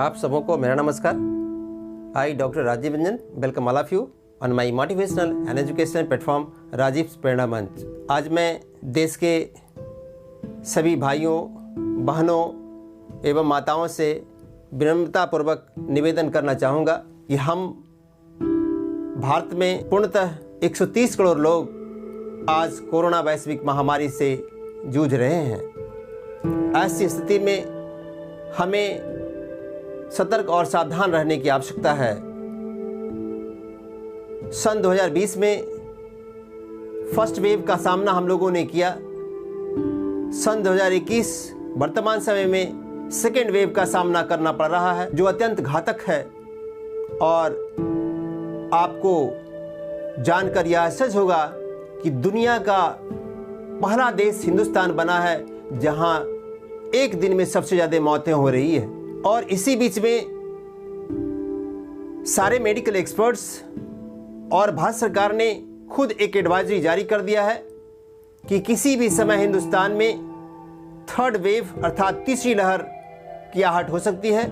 आप सबों को मेरा नमस्कार। I doctor Rajiv Ranjan welcome all of you on my motivational and educational platform Rajiv Prerna Manch. आज मैं देश के सभी भाइयों, बहनों एवं माताओं से विनम्रतापूर्वक निवेदन करना चाहूँगा कि हम भारत में पूर्णतः 130 करोड़ लोग आज कोरोना वैश्विक महामारी से जूझ रहे हैं। ऐसी स्थिति में हमें सतर्क और सावधान रहने की आवश्यकता है। सन 2020 में फर्स्ट वेव का सामना हम लोगों ने किया। सन 2021 वर्तमान समय में सेकेंड वेव का सामना करना पड़ रहा है, जो अत्यंत घातक है। और आपको जानकर यह आश्चर्य होगा कि दुनिया का पहला देश हिंदुस्तान बना है जहां एक दिन में सबसे ज़्यादा मौतें हो रही है। और इसी बीच में सारे मेडिकल एक्सपर्ट्स और भारत सरकार ने खुद एक एडवाइजरी जारी कर दिया है कि किसी भी समय हिंदुस्तान में थर्ड वेव अर्थात तीसरी लहर की आहट हो सकती है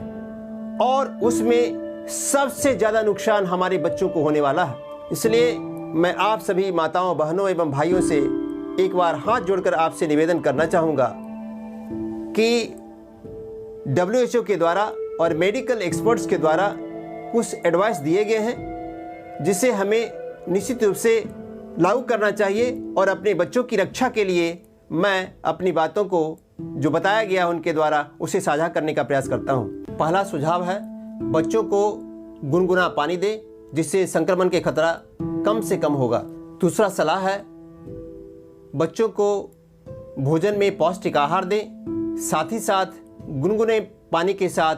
और उसमें सबसे ज़्यादा नुकसान हमारे बच्चों को होने वाला है। इसलिए मैं आप सभी माताओं, बहनों एवं भाइयों से एक बार हाथ जोड़कर आपसे निवेदन करना चाहूँगा कि WHO के द्वारा और मेडिकल एक्सपर्ट्स के द्वारा कुछ एडवाइस दिए गए हैं जिसे हमें निश्चित रूप से लागू करना चाहिए। और अपने बच्चों की रक्षा के लिए मैं अपनी बातों को जो बताया गया उनके द्वारा उसे साझा करने का प्रयास करता हूं। पहला सुझाव है, बच्चों को गुनगुना पानी दें जिससे संक्रमण के खतरा कम से कम होगा। दूसरा सलाह है, बच्चों को भोजन में पौष्टिक आहार दें, साथ ही साथ गुनगुने पानी के साथ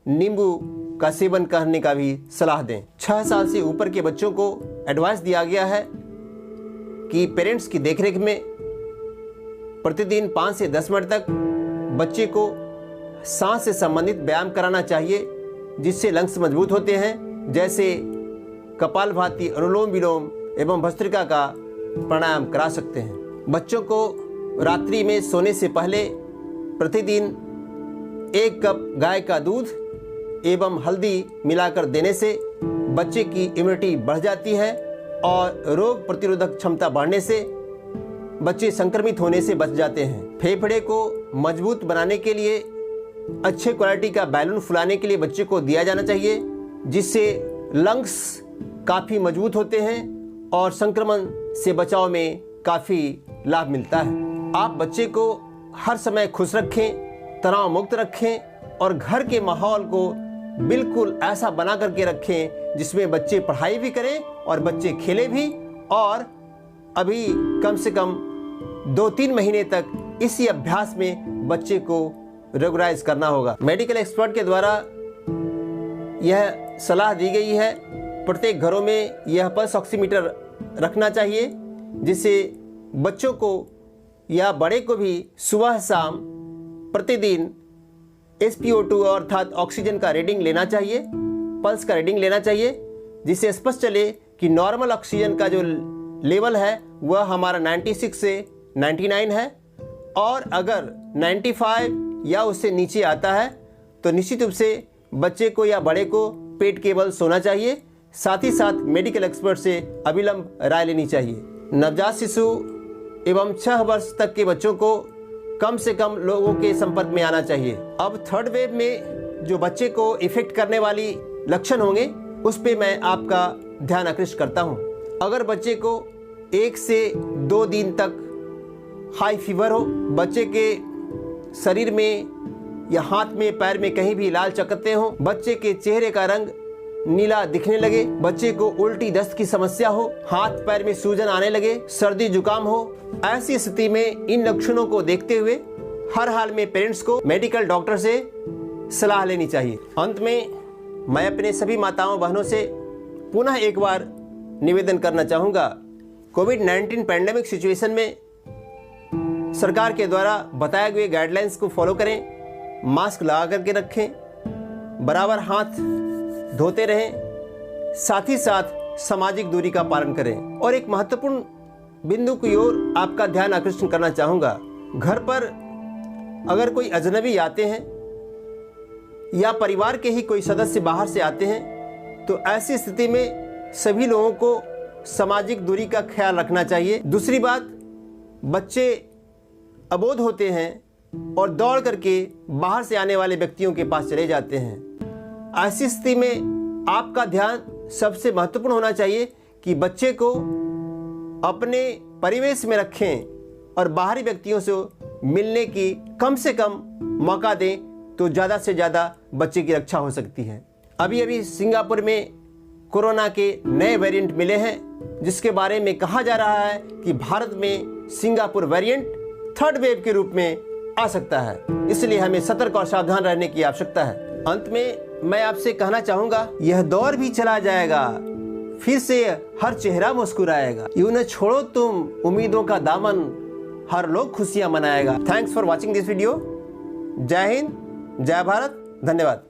नींबू का सेवन करने का भी सलाह दें। 6 साल से ऊपर के बच्चों को एडवाइस दिया गया है कि पेरेंट्स की देखरेख में प्रतिदिन 5 से 10 मिनट तक बच्चे को सांस से संबंधित व्यायाम कराना चाहिए जिससे लंग्स मजबूत होते हैं, जैसे कपालभाति, अनुलोम विलोम एवं भस्त्रिका का प्राणायाम करा सकते हैं। बच्चों को रात्रि में सोने से पहले प्रतिदिन 1 कप गाय का दूध एवं हल्दी मिलाकर देने से बच्चे की इम्यूनिटी बढ़ जाती है और रोग प्रतिरोधक क्षमता बढ़ने से बच्चे संक्रमित होने से बच जाते हैं। फेफड़े को मजबूत बनाने के लिए अच्छे क्वालिटी का बैलून फुलाने के लिए बच्चे को दिया जाना चाहिए जिससे लंग्स काफ़ी मजबूत होते हैं और संक्रमण से बचाव में काफ़ी लाभ मिलता है। आप बच्चे को हर समय खुश रखें, तनाव मुक्त रखें और घर के माहौल को बिल्कुल ऐसा बना करके रखें जिसमें बच्चे पढ़ाई भी करें और बच्चे खेले भी। और अभी कम से कम 2-3 महीने तक इसी अभ्यास में बच्चे को रेगुलराइज करना होगा। मेडिकल एक्सपर्ट के द्वारा यह सलाह दी गई है, प्रत्येक घरों में यह पल्स ऑक्सीमीटर रखना चाहिए जिससे बच्चों को या बड़े को भी सुबह शाम प्रतिदिन SpO2 अर्थात ऑक्सीजन का रीडिंग लेना चाहिए, पल्स का रीडिंग लेना चाहिए, जिससे स्पष्ट चले कि नॉर्मल ऑक्सीजन का जो लेवल है वह हमारा 96 से 99 है। और अगर 95 या उससे नीचे आता है तो निश्चित रूप से बच्चे को या बड़े को पेट के बल सोना चाहिए। साथ ही साथ मेडिकल एक्सपर्ट से अविलंब राय लेनी चाहिए। नवजात शिशु एवं 6 वर्ष तक के बच्चों को कम से कम लोगों के संपर्क में आना चाहिए। अब थर्ड वेव में जो बच्चे को इफेक्ट करने वाली लक्षण होंगे उस पे मैं आपका ध्यान आकृष्ट करता हूँ। अगर बच्चे को 1 से 2 दिन तक हाई फीवर हो, बच्चे के शरीर में या हाथ में, पैर में कहीं भी लाल चकत्ते हो, बच्चे के चेहरे का रंग नीला दिखने लगे, बच्चे को उल्टी दस्त की समस्या हो, हाथ पैर में सूजन आने लगे, सर्दी जुकाम हो, ऐसी स्थिति में इन लक्षणों को देखते हुए हर हाल में पेरेंट्स को मेडिकल डॉक्टर से सलाह लेनी चाहिए। अंत में मैं अपने सभी माताओं, बहनों से पुनः एक बार निवेदन करना चाहूँगा, कोविड-19 पैंडेमिक सिचुएशन में सरकार के द्वारा बताए गए गाइडलाइंस को फॉलो करें, मास्क लगा करके रखें, बराबर हाथ धोते रहें, साथ ही साथ सामाजिक दूरी का पालन करें। और एक महत्वपूर्ण बिंदु की ओर आपका ध्यान आकर्षण करना चाहूँगा, घर पर अगर कोई अजनबी आते हैं या परिवार के ही कोई सदस्य बाहर से आते हैं तो ऐसी स्थिति में सभी लोगों को सामाजिक दूरी का ख्याल रखना चाहिए। दूसरी बात, बच्चे अबोध होते हैं और दौड़ करके बाहर से आने वाले व्यक्तियों के पास चले जाते हैं। ऐसी स्थिति में आपका ध्यान सबसे महत्वपूर्ण होना चाहिए कि बच्चे को अपने परिवेश में रखें और बाहरी व्यक्तियों से मिलने की कम से कम मौका दें तो ज़्यादा से ज़्यादा बच्चे की रक्षा हो सकती है। अभी अभी सिंगापुर में कोरोना के नए वेरिएंट मिले हैं, जिसके बारे में कहा जा रहा है कि भारत में सिंगापुर वेरिएंट थर्ड वेव के रूप में आ सकता है। इसलिए हमें सतर्क और सावधान रहने की आवश्यकता है। अंत में मैं आपसे कहना चाहूँगा, यह दौर भी चला जाएगा, फिर से हर चेहरा मुस्कुराएगा। यूं न छोड़ो तुम उम्मीदों का दामन, हर लोग खुशियां मनाएगा। Thanks for watching this video. जय हिंद, जय भारत, धन्यवाद।